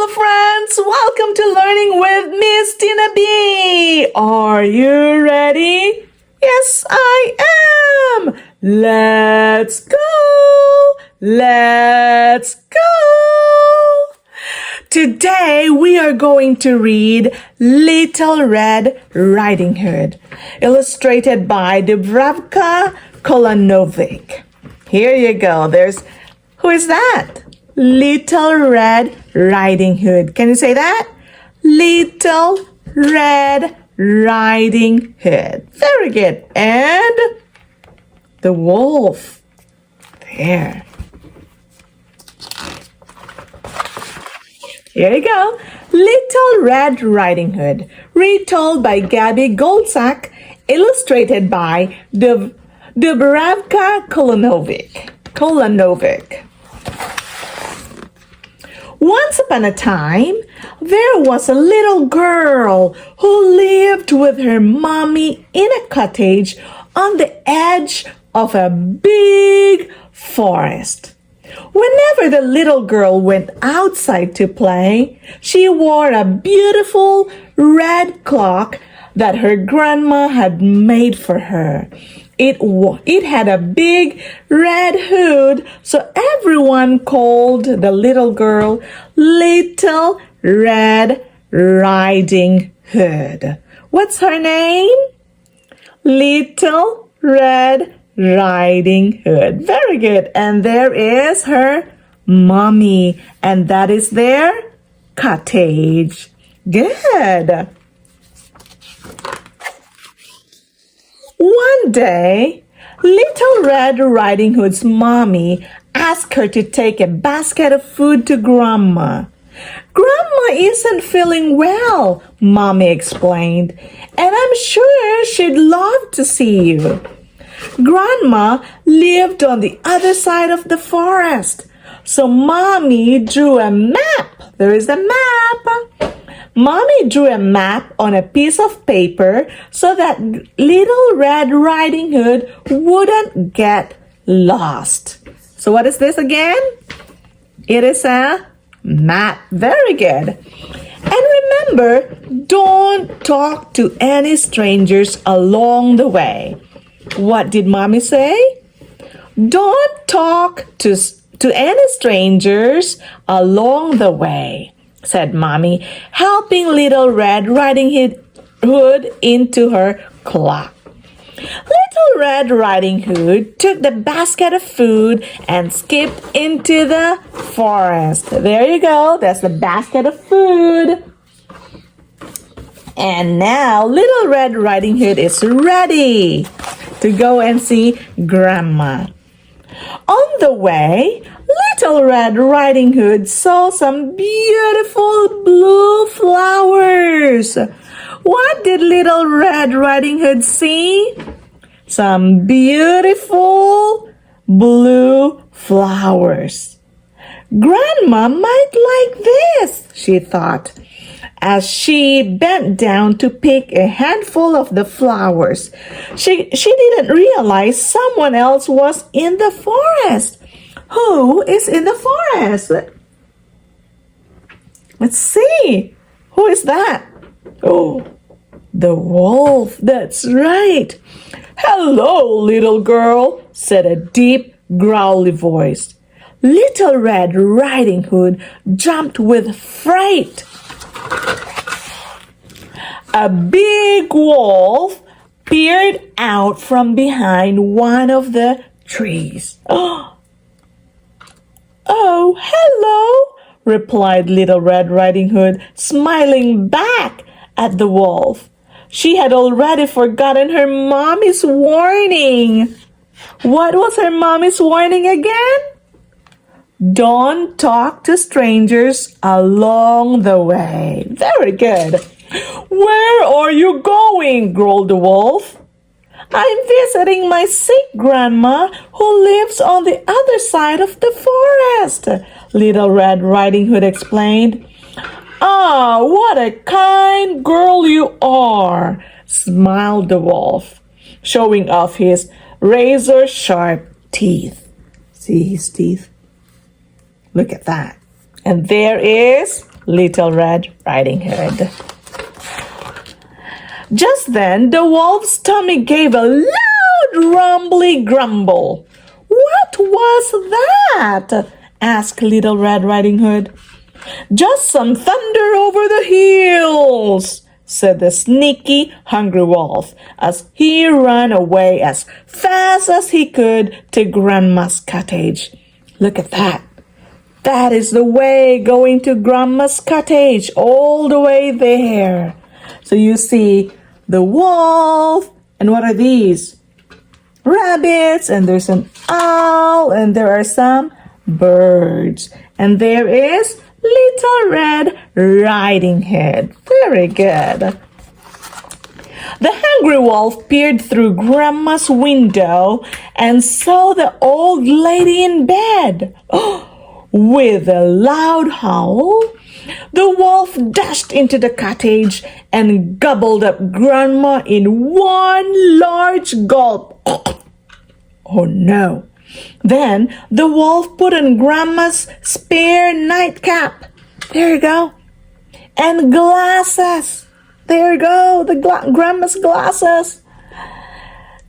Hello friends, welcome to Learning with Miss Tina B. Are you ready? Yes, I am. Let's go. Let's go. Today we are going to read Little Red Riding Hood, illustrated by Dubravka Kolanovic. Here you go. Who is that? Little Red Riding Hood. Can you say that? Little Red Riding Hood. Very good. And the wolf. There. Here you go. Little Red Riding Hood. Retold by Gaby Goldsack. Illustrated by Dubravka Kolanovic. Once upon a time, there was a little girl who lived with her mommy in a cottage on the edge of a big forest. Whenever the little girl went outside to play, she wore a beautiful red cloak that her grandma had made for her. It had a big red hood, so everyone called the little girl Little Red Riding Hood. What's her name? Little Red Riding Hood. Very good. And there is her mommy, and that is their cottage. Good. One day, Little Red Riding Hood's mommy asked her to take a basket of food to Grandma. Grandma isn't feeling well, Mommy explained, and I'm sure she'd love to see you. Grandma lived on the other side of the forest, so Mommy drew a map. There is a map. Mommy drew a map on a piece of paper so that Little Red Riding Hood wouldn't get lost. So what is this again? It is a map. Very good. And remember, don't talk to any strangers along the way. What did Mommy say? Don't talk to any strangers along the way, said Mommy, helping Little Red Riding Hood into her cloak. Little Red Riding Hood took the basket of food and skipped into the forest. There you go. That's the basket of food. And now Little Red Riding Hood is ready to go and see Grandma. On the way, Little Red Riding Hood saw some beautiful blue flowers. What did Little Red Riding Hood see? Some beautiful blue flowers. Grandma might like this, she thought, as she bent down to pick a handful of the flowers. She didn't realize someone else was in the forest. Who is in the forest? Let's see. Who is that? Oh, the wolf. That's right. Hello, little girl, said a deep, growly voice. Little Red Riding Hood jumped with fright. A big wolf peered out from behind one of the trees. Oh, hello, replied Little Red Riding Hood, smiling back at the wolf. She had already forgotten her mommy's warning. What was her mommy's warning again? Don't talk to strangers along the way. Very good. Where are you going? Growled the wolf. I'm visiting my sick grandma who lives on the other side of the forest, Little Red Riding Hood explained. Ah, what a kind girl you are, smiled the wolf, showing off his razor-sharp teeth. See his teeth? Look at that. And there is Little Red Riding Hood. Just then, the wolf's tummy gave a loud rumbly grumble. "What was that?" asked Little Red Riding Hood. "Just some thunder over the hills," said the sneaky, hungry wolf as he ran away as fast as he could to Grandma's cottage. Look at that. That is the way going to Grandma's cottage, all the way there. So you see the wolf, and what are these? Rabbits, and there's an owl, and there are some birds. And there is Little Red Riding Hood. Very good. The hungry wolf peered through Grandma's window and saw the old lady in bed. With a loud howl, the wolf dashed into the cottage and gobbled up Grandma in one large gulp. Oh no! Then the wolf put on Grandma's spare nightcap. There you go. And glasses. There you go, Grandma's glasses.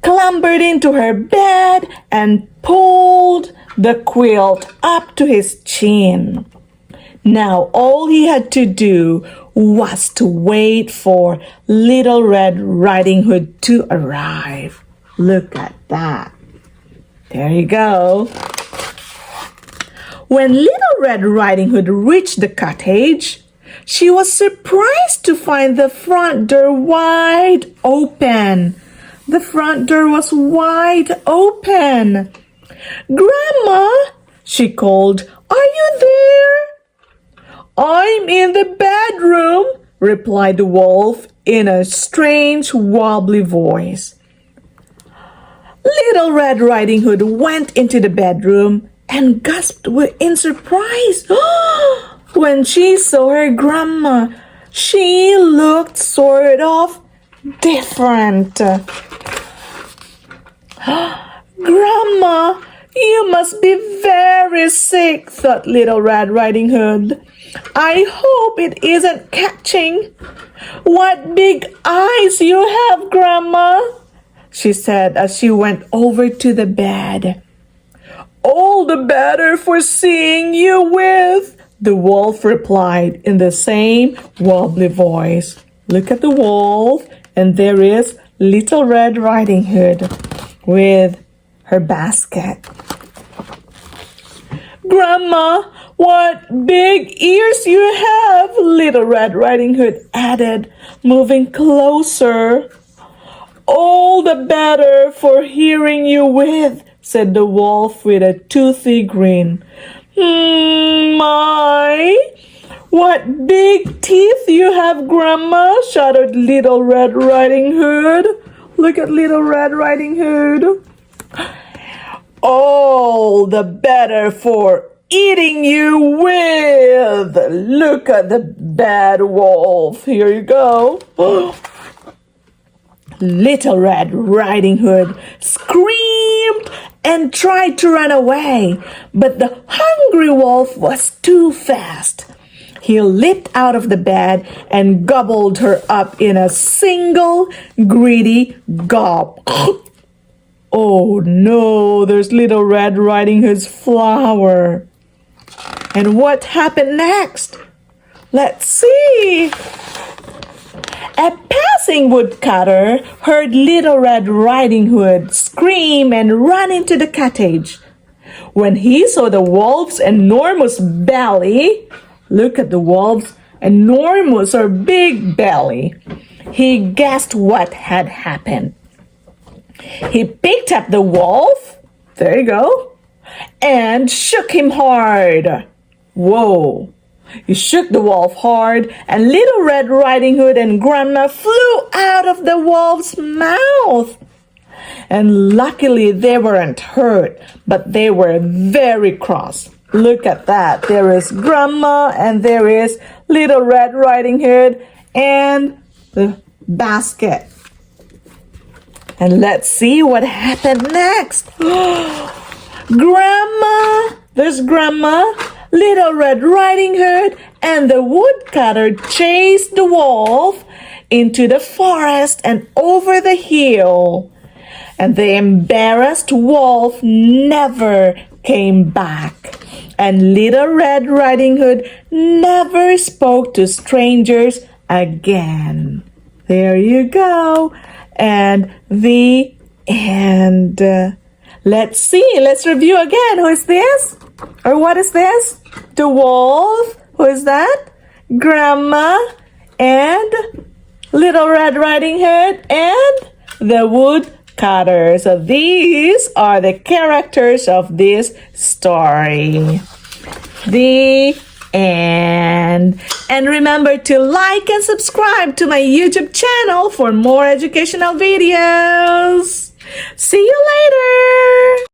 Clambered into her bed and pulled the quilt up to his chin. Now all he had to do was to wait for Little Red Riding Hood to arrive. Look at that. There you go. When Little Red Riding Hood reached the cottage, she was surprised to find the front door wide open. The front door was wide open. "Grandma," she called, "are you there?" "I'm in the bedroom," replied the wolf in a strange, wobbly voice. Little Red Riding Hood went into the bedroom and gasped in surprise. When she saw her grandma, she looked sort of different. "Grandma, you must be very sick," thought Little Red Riding Hood. "I hope it isn't catching. What big eyes you have, Grandma," she said as she went over to the bed. "All the better for seeing you with," the wolf replied in the same wobbly voice. Look at the wolf, and there is Little Red Riding Hood with her basket. "Grandma, what big ears you have," Little Red Riding Hood added, moving closer. "All the better for hearing you with," said the wolf with a toothy grin. "My, what big teeth you have, Grandma," shouted Little Red Riding Hood. Look at Little Red Riding Hood. "All the better for eating you with." Look at the bad wolf. Here you go. Little Red Riding Hood screamed and tried to run away, but the hungry wolf was too fast. He leaped out of the bed and gobbled her up in a single greedy gulp. Oh no, there's Little Red Riding Hood's flower. And what happened next? Let's see. A passing woodcutter heard Little Red Riding Hood scream and run into the cottage. When he saw the wolf's enormous belly, look at the wolf's enormous or big belly, he guessed what had happened. He picked up the wolf, there you go, and shook him hard. Whoa! He shook the wolf hard, and Little Red Riding Hood and Grandma flew out of the wolf's mouth. And luckily they weren't hurt, but they were very cross. Look at that. There is Grandma, and there is Little Red Riding Hood, and the basket. And let's see what happened next. Grandma, there's Grandma. Little Red Riding Hood and the woodcutter chased the wolf into the forest and over the hill. And the embarrassed wolf never came back. And Little Red Riding Hood never spoke to strangers again. There you go. And the end. Let's see. Let's review again. Who is this? Or what is this? The wolf. Who is that? Grandma and Little Red Riding Hood and the woodcutter. So these are the characters of this story. The end. And remember to like and subscribe to my YouTube channel for more educational videos. See you later!